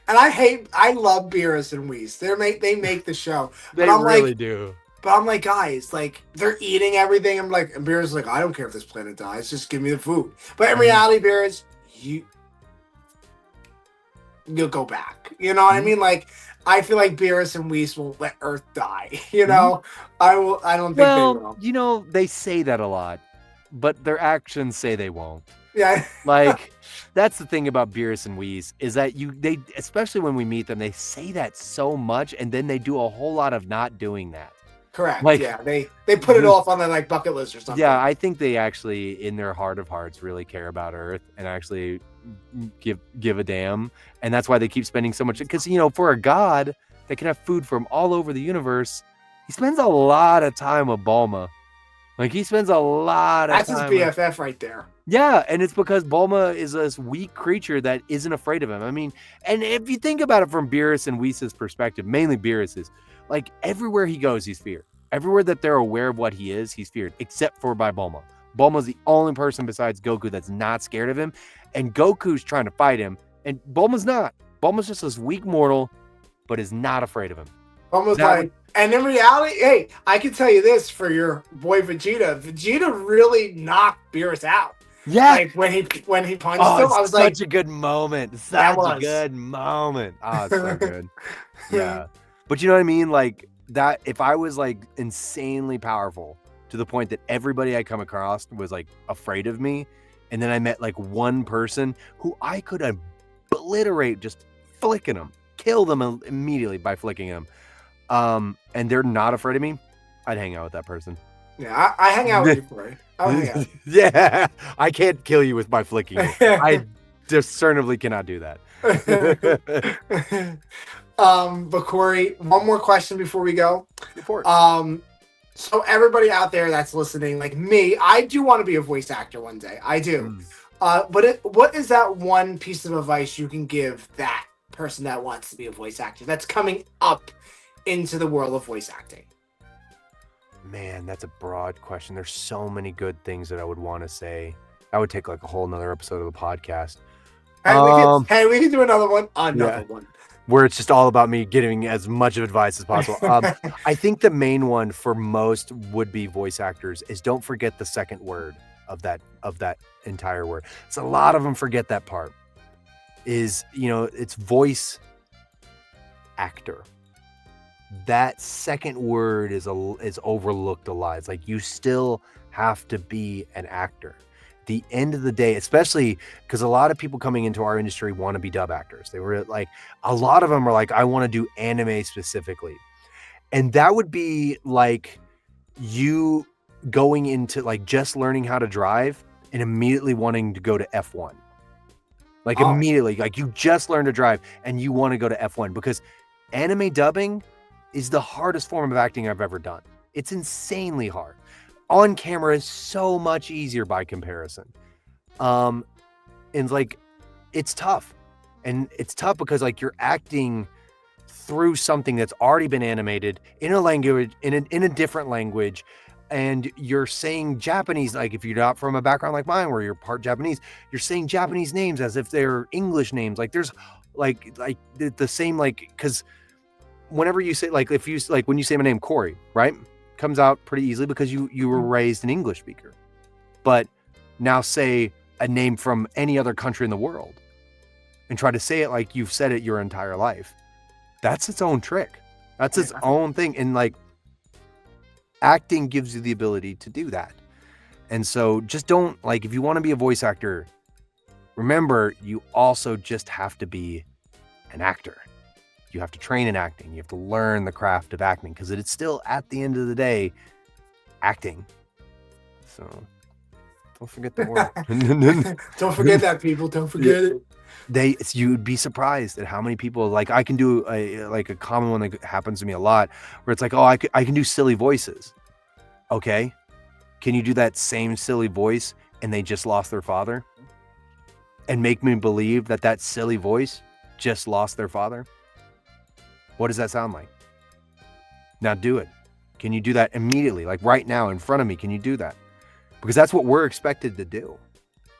A: And I love Beerus and Whis. They make the show.
B: They really do.
A: But I'm like, guys, like they're eating everything. I'm like, and Beerus is like, I don't care if this planet dies, just give me the food. But in reality, Beerus, you'll go back. You know what I mean? Like, I feel like Beerus and Whis will let Earth die. You know, I don't think they will.
B: You know, they say that a lot, but their actions say they won't.
A: Yeah.
B: Like, that's the thing about Beerus and Whis is that they especially when we meet them, they say that so much, and then they do a whole lot of not doing that.
A: Correct.
B: Like,
A: yeah, they put it off on their like bucket list or something.
B: Yeah, I think they actually, in their heart of hearts, really care about Earth and actually give a damn, and that's why they keep spending so much. Because you know, for a god that can have food from all over the universe, he spends a lot of time with Bulma. Like he spends a lot of time.
A: That's his BFF right there.
B: Yeah, and it's because Bulma is this weak creature that isn't afraid of him. I mean, and if you think about it from Beerus and Whis' perspective, mainly Beerus's, like everywhere he goes, he's feared. Everywhere that they're aware of what he is, he's feared, except for by Bulma. Bulma's the only person besides Goku that's not scared of him, and Goku's trying to fight him, and Bulma's not. Bulma's just this weak mortal, but is not afraid of him.
A: Bulma's like, and in reality, hey, I can tell you this for your boy Vegeta. Vegeta really knocked Beerus out.
B: Yeah,
A: like when he punched him, I was like,
B: such a good moment. Such a good moment. Oh, it's so good. Yeah, but you know what I mean? Like that. If I was like insanely powerful to the point that everybody I come across was like afraid of me, and then I met like one person who I could obliterate, just flicking them, kill them immediately by flicking them, and they're not afraid of me, I'd hang out with that person.
A: Yeah, I hang out with you, Cory.
B: Yeah, I can't kill you with my flicking you. I discernibly cannot do that.
A: But Cory, one more question before we go. So everybody out there that's listening, like me, I do want to be a voice actor one day. I do. But what is that one piece of advice you can give that person that wants to be a voice actor that's coming up into the world of voice acting?
B: Man, that's a broad question. There's so many good things that I would want to say. That would take like a whole nother episode of the podcast.
A: Hey, we can do another one. One.
B: where it's just all about me getting as much of advice as possible. I think the main one for most would-be voice actors is don't forget the second word of that entire word. So a lot of them forget that part. Is, you know, it's voice actor. That second word is overlooked a lot. It's like you still have to be an actor. The end of the day, especially because a lot of people coming into our industry want to be dub actors. They were like, a lot of them are like, I want to do anime specifically. And that would be like you going into like just learning how to drive and immediately wanting to go to F1. Like immediately, like you just learned to drive and you want to go to F1 because anime dubbing is the hardest form of acting I've ever done. It's insanely hard. On camera is so much easier by comparison. And like, it's tough. And it's tough because like you're acting through something that's already been animated in a language, in a different language. And you're saying Japanese, like if you're not from a background like mine, where you're part Japanese, you're saying Japanese names as if they're English names. Like there's like the same, like, because whenever you say, like, if you, like when you say my name, Cory, right? Comes out pretty easily because you were raised an English speaker. But now say a name from any other country in the world and try to say it like you've said it your entire life. That's its own trick. That's its own thing. And like, acting gives you the ability to do that. And so just don't, like, if you want to be a voice actor, remember, you also just have to be an actor. You have to train in acting. You have to learn the craft of acting because it's still, at the end of the day, acting. So don't forget the word.
A: Don't forget that, people. Don't forget it.
B: You'd be surprised at how many people, like, I can do a common one that happens to me a lot where it's like, oh, I can do silly voices. Okay. Can you do that same silly voice and they just lost their father and make me believe that silly voice just lost their father? What does that sound like? Now do it. Can you do that immediately? Like right now in front of me, can you do that? Because that's what we're expected to do.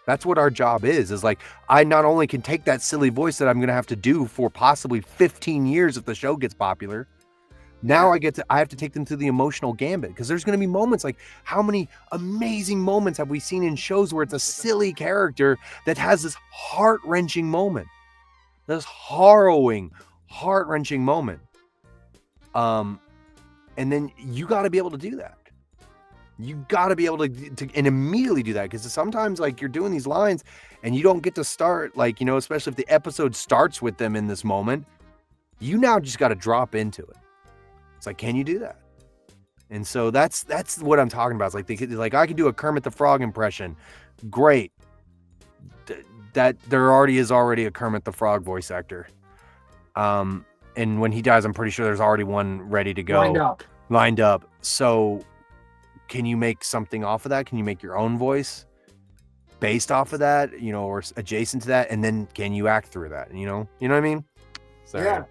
B: That's what our job is like, I not only can take that silly voice that I'm going to have to do for possibly 15 years if the show gets popular. Now I have to take them through the emotional gambit because there's going to be moments like, how many amazing moments have we seen in shows where it's a silly character that has this heart-wrenching moment, this harrowing, heart-wrenching moment. And then you got to be able to do that. You got to be able to and immediately do that because sometimes like you're doing these lines and you don't get to start, like, you know, especially if the episode starts with them in this moment, you now just got to drop into it. It's like, can you do that? And so that's what I'm talking about. It's like I can do a Kermit the Frog impression. Great. That there already is a Kermit the Frog voice actor. And when he dies, I'm pretty sure there's already one ready to go. Lined up. So can you make something off of that? Can you make your own voice based off of that, you know, or adjacent to that? And then can you act through that? You know what I mean? Sorry.
A: Yeah.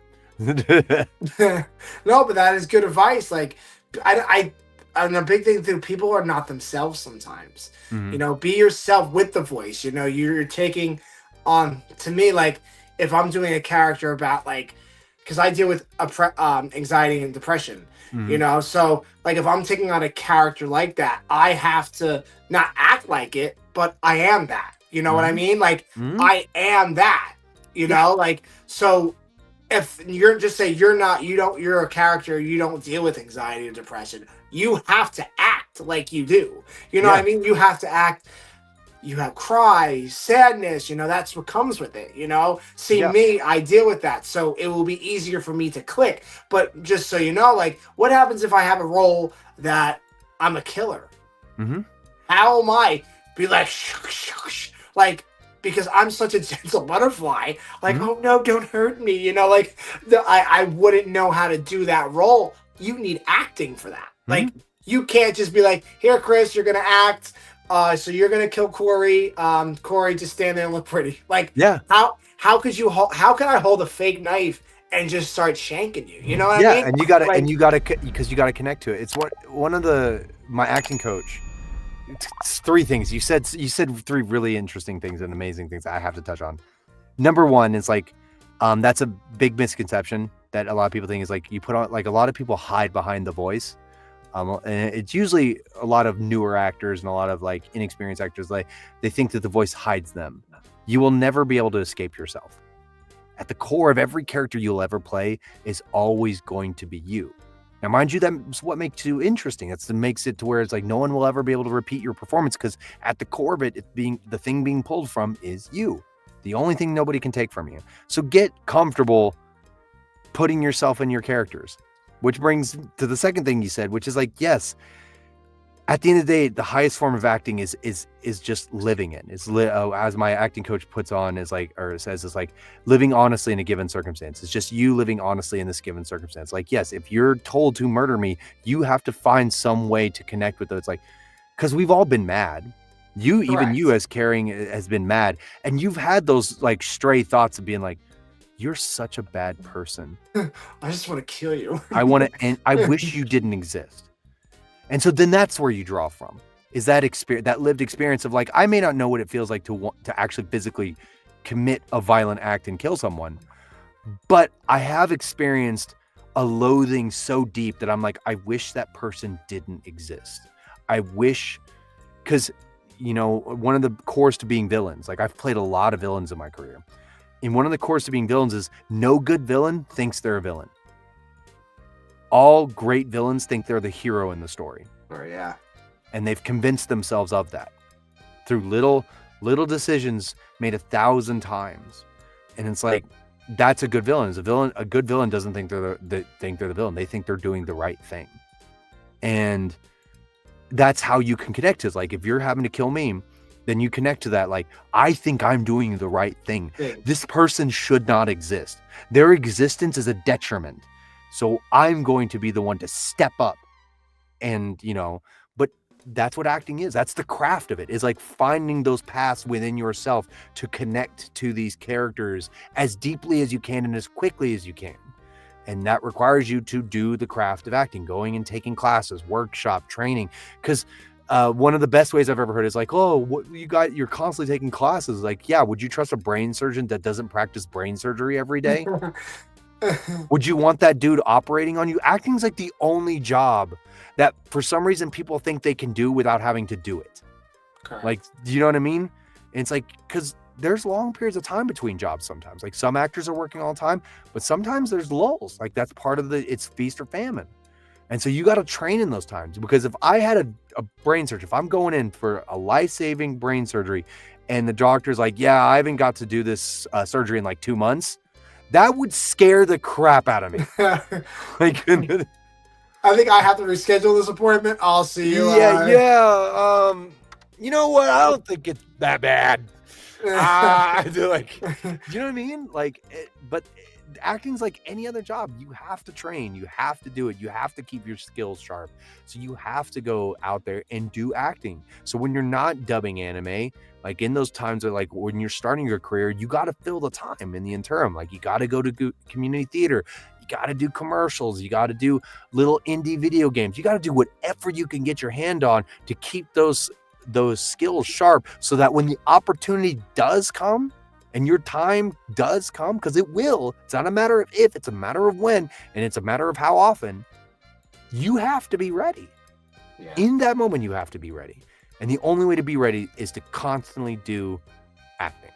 A: No, but that is good advice. Like, and a big thing too, people are not themselves sometimes. Mm-hmm. You know, be yourself with the voice. You know, you're taking on, to me, like, if I'm doing a character about, like, because I deal with anxiety and depression, you know, so like if I'm taking on a character like that, I have to not act like it, but I am that. You know what I mean? Like, I am that. You know, like, so if you're just say you're a character, you don't deal with anxiety or depression, you have to act like you do. You know what I mean? You have to act. You have cry, sadness, you know, that's what comes with it, you know? See, me, I deal with that. So it will be easier for me to click. But just so you know, like, what happens if I have a role that I'm a killer? Mm-hmm. How am I be like, like, because I'm such a gentle butterfly, like, oh no, don't hurt me, you know, like, I wouldn't know how to do that role. You need acting for that. Like, you can't just be like, here, Chris, you're going to act. So you're gonna kill Cory. Cory, just stand there and look pretty. Like, how could you? How can I hold a fake knife and just start shanking you? You know what I mean?
B: And you gotta, like, because you gotta connect to it. It's one of my acting coach. It's three things you said. You said three really interesting things and amazing things I have to touch on. Number one is like, That's a big misconception that a lot of people think is like you put on, like a lot of people hide behind the voice. And it's usually a lot of newer actors and a lot of like inexperienced actors. Like they think that the voice hides them. You will never be able to escape yourself. At the core of every character you'll ever play is always going to be you. Now, mind you, that's what makes you interesting. That's what makes it to where it's like no one will ever be able to repeat your performance, because at the core of it, the thing being pulled from is you. The only thing nobody can take from you. So get comfortable putting yourself in your characters. Which brings to the second thing you said, which is like, yes, at the end of the day, the highest form of acting is just living it. As my acting coach puts on, is like, or says, is like living honestly in a given circumstance. It's just you living honestly in this given circumstance. Like, yes, if you're told to murder me, you have to find some way to connect with it. It's like, because we've all been mad. Even you as caring has been mad, and you've had those like stray thoughts of being like, you're such a bad person.
A: I just want to kill you.
B: I want to, and I wish you didn't exist. And so then that's where you draw from, is that experience, that lived experience of like, I may not know what it feels like to want to actually physically commit a violent act and kill someone, but I have experienced a loathing so deep that I'm like, I wish that person didn't exist. I wish, because, you know, one of the cores to being villains, like I've played a lot of villains in my career. And one of the cores to being villains is no good villain thinks they're a villain. All great villains think they're the hero in the story.
A: Oh, yeah. And
B: they've convinced themselves of that through little decisions made 1,000 times. And it's like, that's a good villain. A good villain doesn't think they're the villain. They think they're doing the right thing. And that's how you can connect. Is like, if you're having to kill me, then you connect to that. Like, I think I'm doing the right thing. This person should not exist. Their existence is a detriment. So I'm going to be the one to step up. And, you know, but that's what acting is. That's the craft of it, is like finding those paths within yourself to connect to these characters as deeply as you can and as quickly as you can. And that requires you to do the craft of acting, going and taking classes, workshop, training. Because one of the best ways I've ever heard is like, oh, you're constantly taking classes. Like, yeah, would you trust a brain surgeon that doesn't practice brain surgery every day? Would you want that dude operating on you? Acting's like the only job that for some reason people think they can do without having to do it. Correct. Like, do you know what I mean? And it's like, because there's long periods of time between jobs sometimes. Like, some actors are working all the time, but sometimes there's lulls. Like, that's part of it's feast or famine. And so you got to train in those times, because if I had a brain surgery, if I'm going in for a life-saving brain surgery and the doctor's like, yeah, I haven't got to do this surgery in like 2 months, that would scare the crap out of me. Like,
A: I think I have to reschedule this appointment. I'll see you.
B: Yeah. You know what? I don't think it's that bad. Like, do you know what I mean? Like, but acting's like any other job. You have to train. You have to do it. You have to keep your skills sharp. So you have to go out there and do acting. So when you're not dubbing anime, like in those times where, like, when you're starting your career, you got to fill the time in the interim. Like, you got to go to community theater. You got to do commercials. You got to do little indie video games. You got to do whatever you can get your hand on to keep those skills sharp, so that when the opportunity does come and your time does come, because it will, it's not a matter of if, it's a matter of when, and it's a matter of how often, you have to be ready. Yeah. In that moment, you have to be ready. And the only way to be ready is to constantly do acting.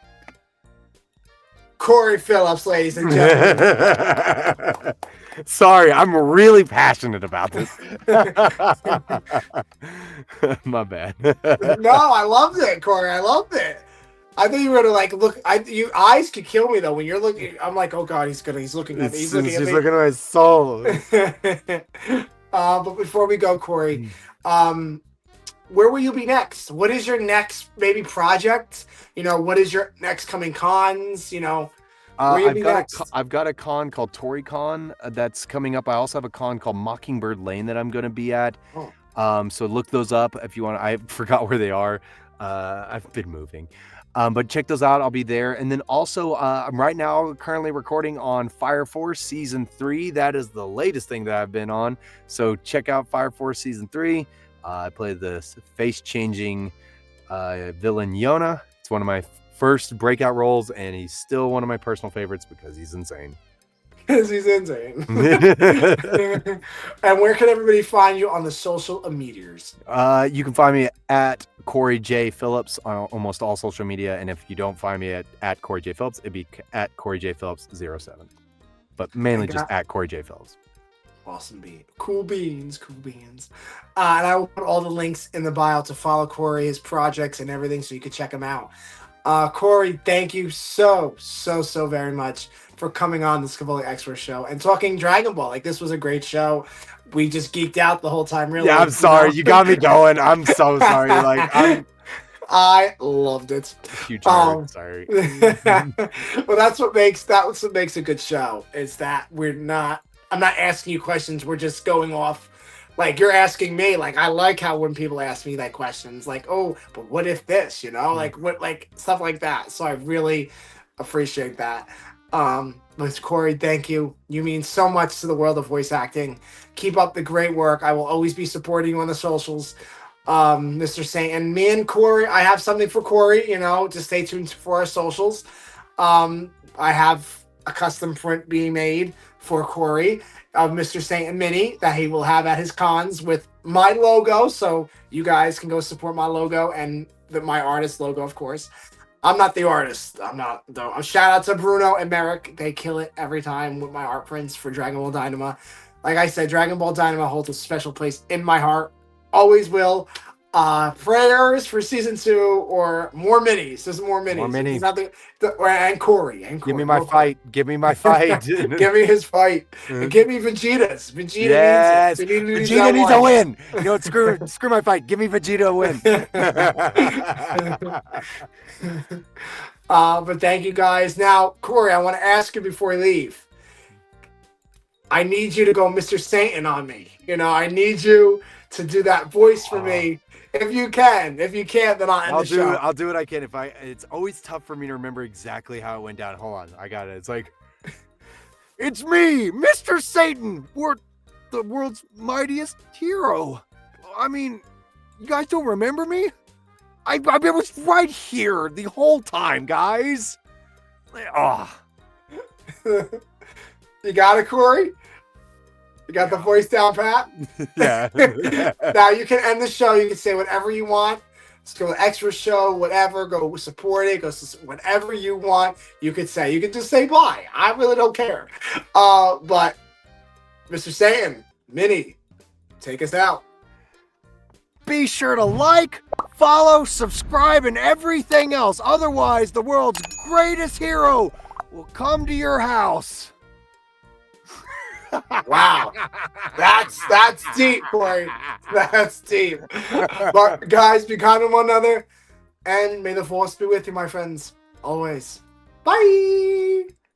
A: Cory Phillips, ladies and gentlemen.
B: Sorry, I'm really passionate about this. My bad.
A: No, I loved it, Cory. I loved it. I thought you were gonna like look. Your eyes could kill me though when you're looking. I'm like, oh god, he's looking at me. He's looking at me.
B: Looking at my soul.
A: But before we go, Cory, where will you be next? What is your next maybe project? You know, what is your next coming cons? You know,
B: I've got a con called ToryCon that's coming up. I also have a con called Mockingbird Lane that I'm going to be at. So look those up if you want. I forgot where they are. I've been moving. But check those out. I'll be there. And then also, I'm right now currently recording on Fire Force Season 3. That is the latest thing that I've been on. So check out Fire Force Season 3. I play the face-changing villain Yona. It's one of my first breakout roles, and he's still one of my personal favorites because he's insane.
A: Because he's insane. And where can everybody find you on the social meteors?
B: You can find me at Cory J. Phillips on almost all social media. And if you don't find me at Cory J. Phillips, it'd be at Cory J. Phillips 07. But mainly just at Cory J. Phillips.
A: Awesome cool beans. And I will put all the links in the bio to follow Cory, his projects and everything, so you can check him out. Cory, thank you so very much for coming on the Scevoli Expert Show and talking Dragon Ball. Like, this was a great show. We just geeked out the whole time. Really.
B: Yeah, I'm sorry. You got me going. I'm so sorry. Like,
A: I loved it.
B: Huge sorry.
A: Well, that's what makes a good show. Is that I'm not asking you questions. We're just going off. Like, you're asking me. Like, I like how when people ask me that questions, like, oh, but what if this? You know, like what, like stuff like that. So I really appreciate that. But Cory, thank you. You mean so much to the world of voice acting. Keep up the great work. I will always be supporting you on the socials, Mr. Saint. And me and Cory, I have something for Cory. You know, just stay tuned for our socials. I have a custom print being made for Cory of Mr. Saint and Mini that he will have at his cons with my logo, so you guys can go support my logo and my artist logo, of course. I'm not the artist. I'm not, though. Shout out to Bruno and Merrick. They kill it every time with my art prints for Dragon Ball Dynama. Like I said, Dragon Ball Dynama holds a special place in my heart. Always will. Prayers for season 2 or more minis. There's more minis.
B: More minis.
A: And Cory.
B: Give me my fight. Give me my fight.
A: Give me his fight. And give me Vegeta's. Vegeta
B: yes.
A: needs it.
B: Vegeta needs a win. You know what? Screw my fight. Give me Vegeta a win.
A: But thank you guys. Now, Cory, I want to ask you before we leave. I need you to go Mr. Satan on me. You know, I need you to do that voice for me. If you can. If you can't, then I'll end the show.
B: I'll do what I can. It's always tough for me to remember exactly how it went down. Hold on. I got it. It's like, it's me, Mr. Satan. We're the world's mightiest hero. I mean, you guys don't remember me? I was right here the whole time, guys. Oh.
A: You got it, Cory? You got the voice down, Pat?
B: Yeah.
A: Now you can end the show. You can say whatever you want. Let's go to extra show, whatever. Go support it. Go whatever you want. You could say. You can just say bye. I really don't care. But Mr. Satan, Mini, take us out.
B: Be sure to like, follow, subscribe, and everything else. Otherwise, the world's greatest hero will come to your house.
A: Wow, that's deep, Cory. That's deep. But guys, be kind to one another, and may the force be with you, my friends, always. Bye.